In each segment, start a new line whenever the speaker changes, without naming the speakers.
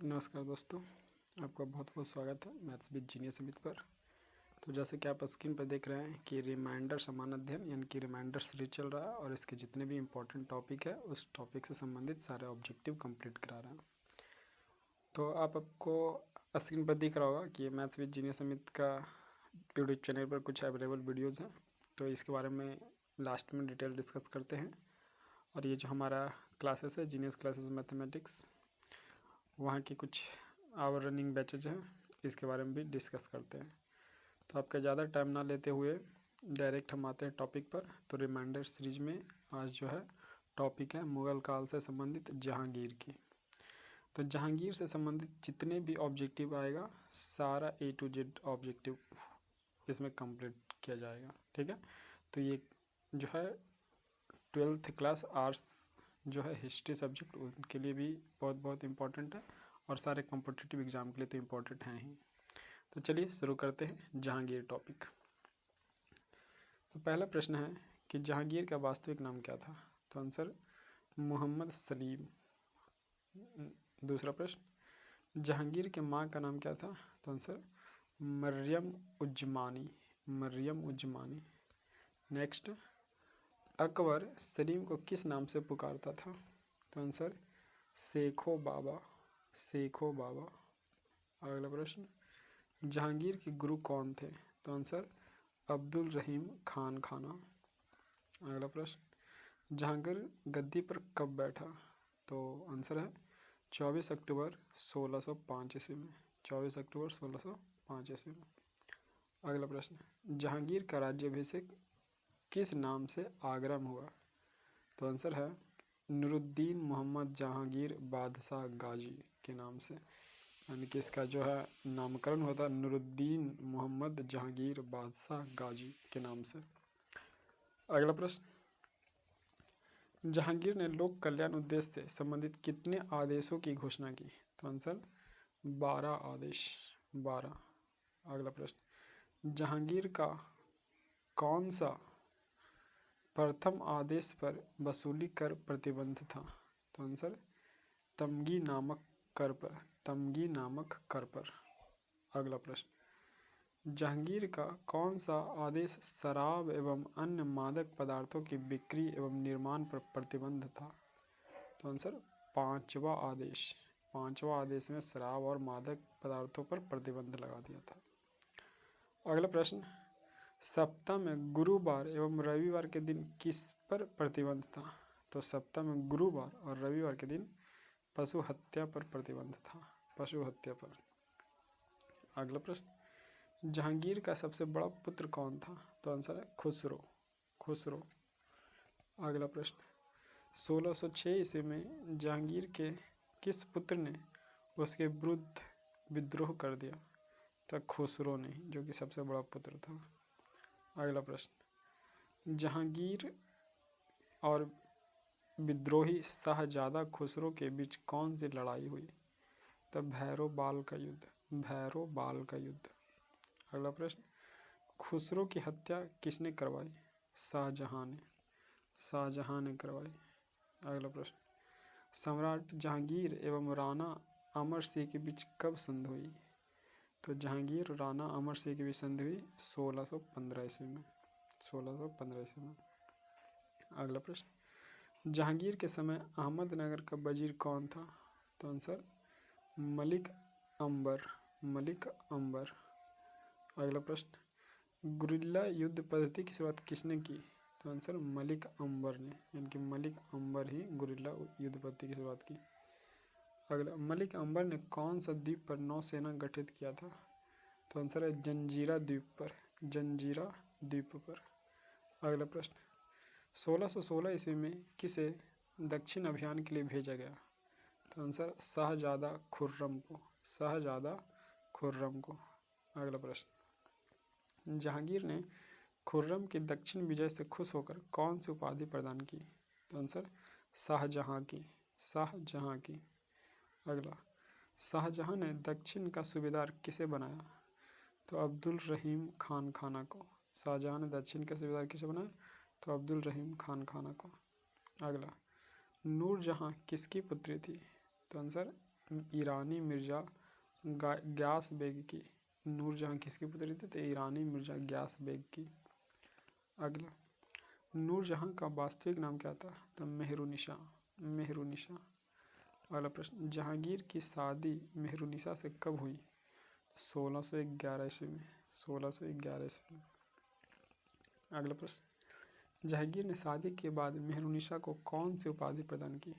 नमस्कार दोस्तों, आपका बहुत बहुत स्वागत है मैथ्स विद जीनियस समिट पर। तो जैसे कि आप स्क्रीन पर देख रहे हैं कि रिमाइंडर समान अध्ययन यानी कि रिमाइंडर सीरीज चल रहा है और इसके जितने भी इम्पोर्टेंट टॉपिक है उस टॉपिक से संबंधित सारे ऑब्जेक्टिव कंप्लीट करा रहे हैं। तो आपको स्क्रीन पर दिख रहा होगा कि मैथ्स विद जीनियस समिट का यूट्यूब चैनल पर कुछ अवेलेबल वीडियोज़ हैं, तो इसके बारे में लास्ट में डिटेल डिस्कस करते हैं। और ये जो हमारा क्लासेस है जीनियस क्लासेस मैथमेटिक्स, वहाँ की कुछ आवर रनिंग बैचेज हैं, इसके बारे में भी डिस्कस करते हैं। तो आपका ज़्यादा टाइम ना लेते हुए डायरेक्ट हम आते हैं टॉपिक पर। तो रिमाइंडर सीरीज में आज जो है टॉपिक है मुग़ल काल से संबंधित जहांगीर की। तो जहांगीर से संबंधित जितने भी ऑब्जेक्टिव आएगा सारा A to Z ऑब्जेक्टिव इसमें कंप्लीट किया जाएगा, ठीक है। तो ये जो है 12th क्लास आर्ट्स जो है हिस्ट्री सब्जेक्ट उनके लिए भी बहुत बहुत इम्पोर्टेंट है और सारे कॉम्पिटिटिव एग्ज़ाम के लिए तो इम्पोर्टेंट हैं ही। तो चलिए शुरू करते हैं जहांगीर टॉपिक। तो पहला प्रश्न है कि जहांगीर का वास्तविक नाम क्या था? तो आंसर मोहम्मद सलीम। दूसरा प्रश्न, जहांगीर के माँ का नाम क्या था? तो आंसर मरियम उज्जमानी। मरियम उज्जमानी। नेक्स्ट, अकबर सलीम को किस नाम से पुकारता था? तो आंसर शेखो बाबा। शेखो बाबा। अगला प्रश्न, जहांगीर के गुरु कौन थे? तो आंसर अब्दुल रहीम खान खाना। अगला प्रश्न, जहांगीर गद्दी पर कब बैठा? तो आंसर है 24 अक्टूबर 1605 ईस्वी में। 24 अक्टूबर 1605 ईस्वी में। अगला प्रश्न, जहांगीर का राज्याभिषेक किस नाम से आगरा में हुआ? तो आंसर है नूरुद्दीन मोहम्मद जहांगीर बादशाह गाजी के नाम से, यानी कि इसका जो है नामकरण होता है नूरुद्दीन मोहम्मद जहांगीर बादशाह गाजी के नाम से। अगला प्रश्न, जहांगीर ने लोक कल्याण उद्देश्य से संबंधित कितने आदेशों की घोषणा की? तो आंसर 12 आदेश। 12। अगला प्रश्न, जहांगीर का कौन सा प्रथम आदेश पर वसूली कर प्रतिबंध था? तो आंसर तमगी नामक कर पर। तमगी नामक कर पर। अगला प्रश्न, जहांगीर का कौन सा आदेश शराब एवं अन्य मादक पदार्थों की बिक्री एवं निर्माण पर प्रतिबंध था? तो आंसर 5वां आदेश। 5वां आदेश में शराब और मादक पदार्थों पर प्रतिबंध लगा दिया था। अगला प्रश्न, सप्ताह में गुरुवार एवं रविवार के दिन किस पर प्रतिबंध था? तो सप्ताह में गुरुवार और रविवार के दिन पशु हत्या पर प्रतिबंध था। पशु हत्या पर। अगला प्रश्न, जहांगीर का सबसे बड़ा पुत्र कौन था? तो आंसर है खुसरो। खुसरो। अगला प्रश्न, 1606 ईस्वी में जहांगीर के किस पुत्र ने उसके विरुद्ध विद्रोह कर दिया? तो खुसरो ने, जो कि सबसे बड़ा पुत्र था। अगला प्रश्न, जहांगीर और विद्रोही शाहजादा खुसरो के बीच कौन सी लड़ाई हुई? तो भैरो बाल का युद्ध। भैरो बाल का युद्ध। अगला प्रश्न, खुसरो की हत्या किसने करवाई? शाहजहां ने। शाहजहां ने करवाई। अगला प्रश्न, सम्राट जहांगीर एवं राणा अमर सिंह के बीच कब संधि हुई? तो जहांगीर राणा अमर सिंह के बीच संधि हुई 1615 ईस्वी में। 1615 ईस्वी में। अगला प्रश्न, जहांगीर के समय अहमदनगर का वजीर कौन था? तो आंसर मलिक अंबर। मलिक अंबर। अगला प्रश्न, गुरिल्ला युद्ध पद्धति की शुरुआत किसने की? तो आंसर मलिक अंबर ने, यानी कि मलिक अंबर ही गुरिल्ला युद्ध पद्धति की शुरुआत की। अगला, मलिक अंबर ने कौन सा द्वीप पर नौसेना गठित किया था? तो आंसर है जंजीरा द्वीप पर। जंजीरा द्वीप पर। अगला प्रश्न, 1616 ईस्वी में किसे दक्षिण अभियान के लिए भेजा गया? तो आंसर शाहजादा खुर्रम को। शाहजादा खुर्रम को। अगला प्रश्न, जहांगीर ने खुर्रम की दक्षिण विजय से खुश होकर कौन सी उपाधि प्रदान की? तो आंसर शाहजहां की। शाहजहां की। अगला, शाहजहां ने दक्षिण का सूबेदार किसे बनाया? तो अब्दुल रहीम खान खाना को। शाहजहां ने दक्षिण का सूबेदार किसे बनाया? तो अब्दुल रहीम खान खाना को। अगला, नूरजहां किसकी पुत्री थी? तो आंसर ईरानी मिर्जा ग्यास बेग की। नूरजहां किसकी पुत्री थी? तो ईरानी मिर्जा ग्यास बेग की। अगला, नूरजहां का वास्तविक नाम क्या था? तो मेहरुनिशा। मेहरुनिशा। अगला प्रश्न, जहांगीर की शादी मेहरुनिशा से कब हुई? 1611 ईस्वी में। 1611 ईस्वी में। अगला प्रश्न, जहांगीर ने शादी के बाद मेहरुनिशा को कौन सी उपाधि प्रदान की?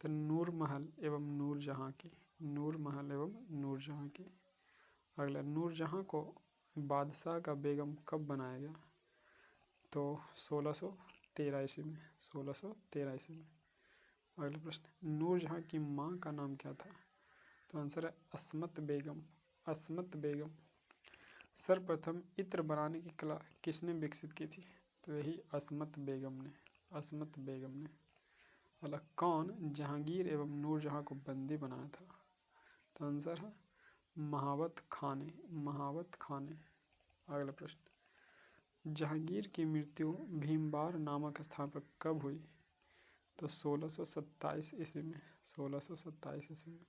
तो नूर महल एवं नूरजहां की। नूर महल एवं नूरजहां की। अगला, नूरजहां को बादशाह का बेगम कब बनाया गया? तो 1613 ईस्वी में। 1613 ईस्वी में। अगला प्रश्न, नूरजहां की माँ का नाम क्या था? तो आंसर है अस्मत बेगम। अस्मत बेगम। सर्वप्रथम इत्र बनाने की कला किसने विकसित की थी? तो यही अस्मत बेगम ने। अस्मत बेगम ने। अगला, कौन जहांगीर एवं नूरजहां को बंदी बनाया था? तो आंसर है महावत खां ने। महावत खां ने। अगला प्रश्न, जहांगीर की मृत्यु भीमबार नामक स्थान पर कब हुई? तो 1627 ईस्वी में। 1627 ईस्वी में।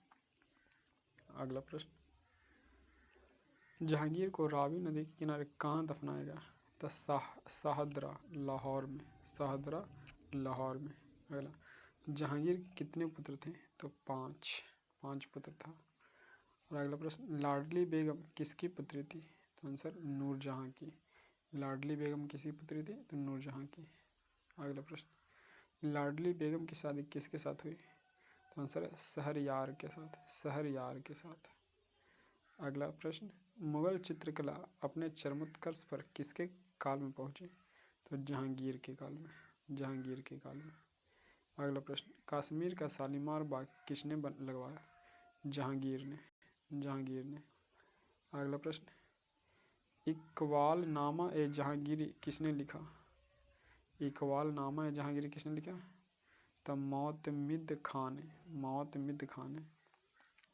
अगला प्रश्न, जहांगीर को रावी नदी के किनारे कहाँ दफनाया गया? तो शाहदरा लाहौर में। शाहदरा लाहौर में। अगला, जहांगीर के कितने पुत्र थे? तो 5 पुत्र था। और अगला प्रश्न, लाडली बेगम किसकी पुत्री थी? तो आंसर नूरजहां की। लाडली बेगम किसकी पुत्री थी? तो नूरजहां की। अगला प्रश्न, लाडली बेगम की शादी किसके साथ हुई? तो आंसर है शहरयार के साथ। शहरयार के साथ। अगला प्रश्न, मुगल चित्रकला अपने चरमोत्कर्ष पर किसके काल में पहुंची? तो जहांगीर के काल में। जहांगीर के काल में। अगला प्रश्न, कश्मीर का शालीमार बाग किसने लगवाया? जहांगीर ने। जहांगीर ने। अगला प्रश्न, इकबाल नामा ए जहांगीरी किसने लिखा? इकबाल नामा ए जहांगीरी किसने लिखा? तो मोतमिद खां ने। मोतमिद खां ने।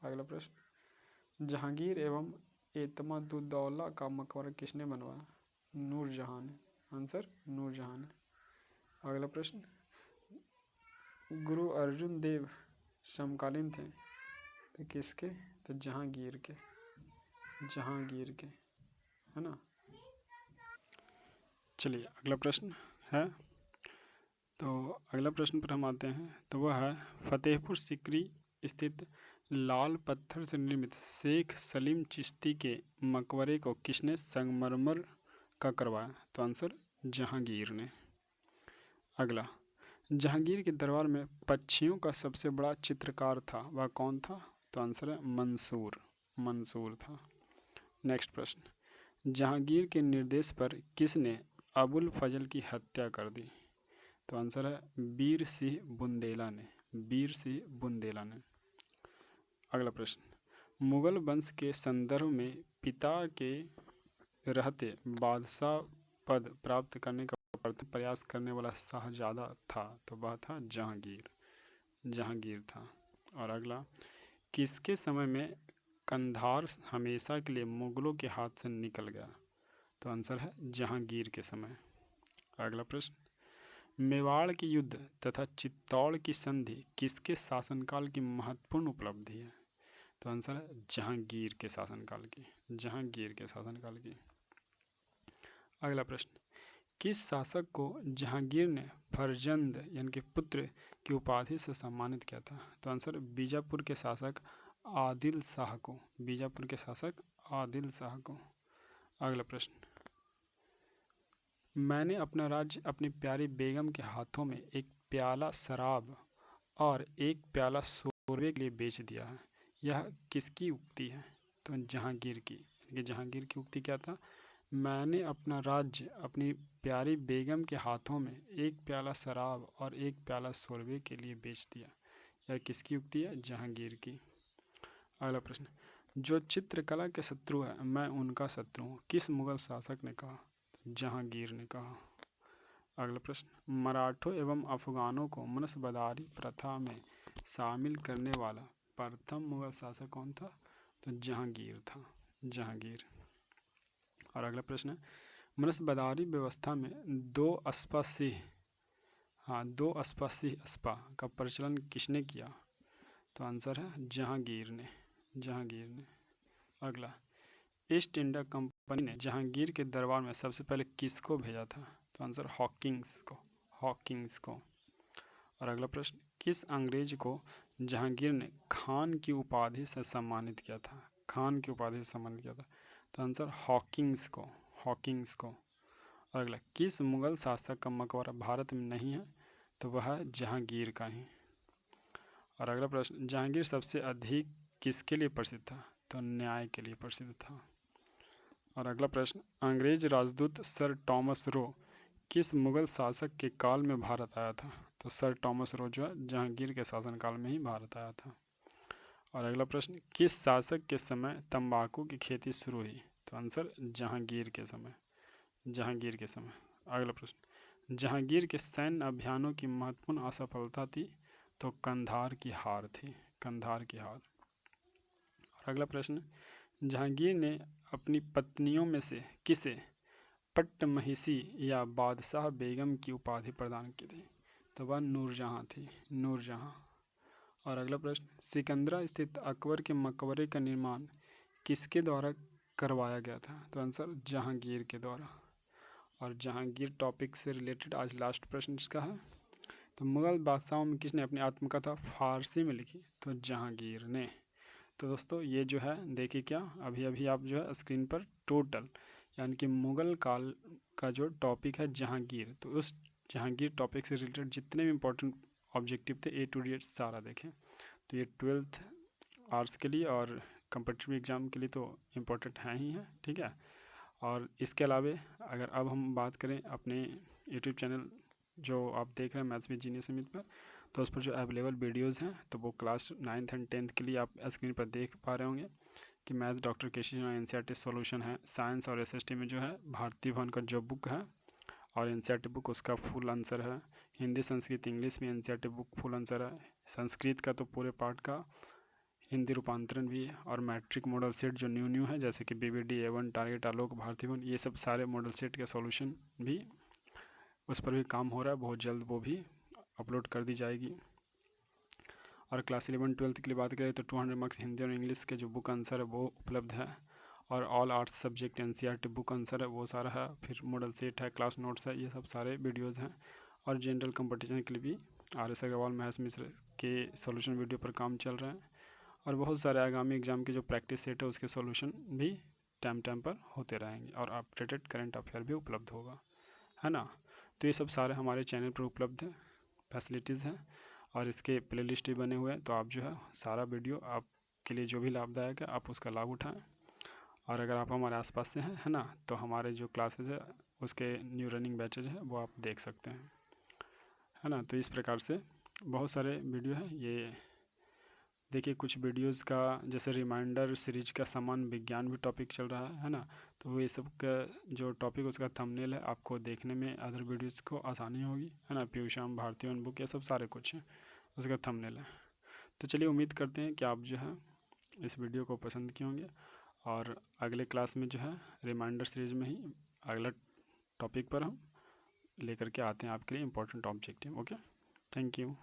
अगला प्रश्न, जहांगीर एवं एतमादुद्दौला का मकबरा किसने बनवाया? नूरजहां ने। आंसर नूरजहां ने। अगला प्रश्न, गुरु अर्जुन देव समकालीन थे तो किसके? तो जहांगीर के। जहांगीर के, है ना। चलिए अगला प्रश्न है, तो अगला प्रश्न पर हम आते हैं, तो वह है फतेहपुर सीकरी स्थित लाल पत्थर से निर्मित शेख सलीम चिश्ती के मकबरे को किसने संगमरमर का करवाया? तो आंसर जहांगीर ने। अगला, जहांगीर के दरबार में पक्षियों का सबसे बड़ा चित्रकार था, वह कौन था? तो आंसर है मंसूर। मंसूर था। नेक्स्ट प्रश्न, जहांगीर के निर्देश पर किसने अबुल फजल की हत्या कर दी? तो आंसर है वीर सिंह बुंदेला ने। वीर सिंह बुंदेला ने। अगला प्रश्न, मुगल वंश के संदर्भ में पिता के रहते बादशाह पद प्राप्त करने का प्रथम प्रयास करने वाला शाहजादा था, तो वह था जहांगीर। जहांगीर था। और अगला, किसके समय में कंधार हमेशा के लिए मुगलों के हाथ से निकल गया? तो आंसर है जहांगीर के समय। अगला प्रश्न, मेवाड़ के युद्ध तथा चित्तौड़ की संधि किसके शासनकाल की महत्वपूर्ण उपलब्धि है? तो आंसर है जहांगीर के शासनकाल की। जहांगीर के शासनकाल की। अगला प्रश्न, किस शासक को जहांगीर ने फरजंद यानी कि पुत्र की उपाधि से सम्मानित किया था? तो आंसर बीजापुर के शासक आदिल शाह को। बीजापुर के शासक आदिल शाह को। अगला प्रश्न, मैंने अपना राज्य अपनी प्यारी बेगम के हाथों में एक प्याला शराब और एक प्याला शोरबे के लिए बेच दिया है, यह किसकी उक्ति है? तो जहांगीर की। जहांगीर की उक्ति क्या था? मैंने अपना राज्य अपनी प्यारी बेगम के हाथों में एक प्याला शराब और एक प्याला शोरबे के लिए बेच दिया, यह किसकी उक्ति है? जहांगीर की। अगला प्रश्न, जो चित्रकला के शत्रु है मैं उनका शत्रु हूँ, किस मुगल शासक ने कहा? जहांगीर ने कहा। अगला प्रश्न, मराठों एवं अफगानों को मनसबदारी प्रथा में शामिल करने वाला प्रथम मुगल शासक कौन था? तो जहांगीर था। जहांगीर। और अगला प्रश्न है, मनसबदारी व्यवस्था में दो अस्पा सिंह अस्पा का प्रचलन किसने किया? तो आंसर है जहांगीर ने, जहांगीर ने। अगला, ईस्ट इंडिया कंपनी ने जहांगीर के दरबार में सबसे पहले किसको भेजा था? तो आंसर हॉकिंस को, हॉकिंस को। और अगला प्रश्न, किस अंग्रेज को जहांगीर ने खान की उपाधि से सम्मानित किया था? खान की उपाधि से सम्मानित किया था, तो आंसर हॉकिंस को, हॉकिंस को। और अगला, किस मुगल शासक का मकबरा भारत में नहीं है? तो वह है जहांगीर का ही। और अगला प्रश्न, जहांगीर सबसे अधिक किसके लिए प्रसिद्ध था? तो न्याय के लिए प्रसिद्ध था। और अगला प्रश्न, अंग्रेज राजदूत सर टॉमस रो किस मुगल शासक के काल में भारत आया था? तो सर टॉमस रो जो है जहांगीर के शासनकाल में ही भारत आया था। और अगला प्रश्न, किस शासक के समय तंबाकू की खेती शुरू हुई? तो आंसर जहांगीर के समय, जहांगीर के समय। अगला प्रश्न, जहांगीर के सैन्य अभियानों की महत्वपूर्ण असफलता थी? तो कंधार की हार थी, कंधार की हार। और अगला प्रश्न, जहांगीर ने अपनी पत्नियों में से किसे पट्टमहिषी या बादशाह बेगम की उपाधि प्रदान की थी? तो वह नूरजहां थी, नूरजहां। और अगला प्रश्न, सिकंदरा स्थित अकबर के मकबरे का निर्माण किसके द्वारा करवाया गया था? तो आंसर जहांगीर के द्वारा। और जहांगीर टॉपिक से रिलेटेड आज लास्ट प्रश्न इसका है, तो मुगल बादशाहों में किसने अपनी आत्मकथा फारसी में लिखी? तो जहांगीर ने। तो दोस्तों ये जो है देखिए, क्या अभी अभी आप जो है स्क्रीन पर टोटल यानी कि मुगल काल का जो टॉपिक है जहांगीर, तो उस जहांगीर टॉपिक से रिलेटेड जितने भी इंपॉर्टेंट ऑब्जेक्टिव थे A to Z सारा देखें। तो ये 12th आर्ट्स के लिए और कंपटीटिव एग्ज़ाम के लिए तो इम्पोर्टेंट है ही है, ठीक है। और इसके अलावे अगर अब हम बात करें अपने यूट्यूब चैनल जो आप देख रहे हैं मैथ्स विद जीनियस अमित पर, तो उस पर जो अवेलेबल वीडियोस हैं तो वो क्लास 9th एंड 10th के लिए आप स्क्रीन पर देख पा रहे होंगे कि मैथ डॉक्टर केसी NCERT सॉल्यूशन है। साइंस और SST में जो है भारती भवन का जो बुक है और NCERT बुक उसका फुल आंसर है। हिंदी संस्कृत इंग्लिश में NCERT बुक फुल आंसर है। संस्कृत का तो पूरे पार्ट का हिंदी रूपांतरण भी है। और मैट्रिक मॉडल सेट जो न्यू है जैसे कि BBD A1 टारगेट आलोक भारती भवन, ये सब सारे मॉडल सेट के सॉल्यूशन भी उस पर भी काम हो रहा है, बहुत जल्द वो भी अपलोड कर दी जाएगी। और क्लास 11-12 के लिए बात करें तो 200 मार्क्स हिंदी और इंग्लिश के जो बुक आंसर है वो उपलब्ध है। और all arts subject NCERT book answer है वो सारा है। फिर मॉडल सेट है, क्लास नोट्स है, ये सब सारे वीडियोज़ हैं। और जनरल कंपटीशन के लिए भी RS अग्रवाल महेश मिश्र के सॉल्यूशन वीडियो पर काम चल रहा है। और बहुत सारे आगामी एग्जाम के जो प्रैक्टिस सेट है उसके सॉल्यूशन भी टाइम टाइम पर होते रहेंगे और अपडेटेड करंट अफेयर भी उपलब्ध होगा, है ना। तो ये सब सारे हमारे चैनल पर उपलब्ध है, फैसिलिटीज़ हैं और इसके प्लेलिस्ट भी बने हुए हैं। तो आप जो है सारा वीडियो आपके लिए जो भी लाभदायक है आप उसका लाभ उठाएं। और अगर आप हमारे आसपास से हैं, है ना, तो हमारे जो क्लासेज है उसके न्यू रनिंग बैचेज है वो आप देख सकते हैं, है ना। तो इस प्रकार से बहुत सारे वीडियो हैं। ये देखिए कुछ वीडियोस का जैसे रिमाइंडर सीरीज का समान विज्ञान भी टॉपिक चल रहा है ना। तो ये सब का जो टॉपिक उसका थंबनेल है आपको देखने में अदर वीडियोस को आसानी होगी, है ना। पीयूषाम भारती वन बुक ये सब सारे कुछ है उसका थंबनेल है। तो चलिए उम्मीद करते हैं कि आप जो है इस वीडियो को पसंद किए होंगे और अगले क्लास में जो है रिमाइंडर सीरीज में ही अगला टॉपिक पर हम लेकर के आते हैं आपके लिए important objective. Okay, thank you.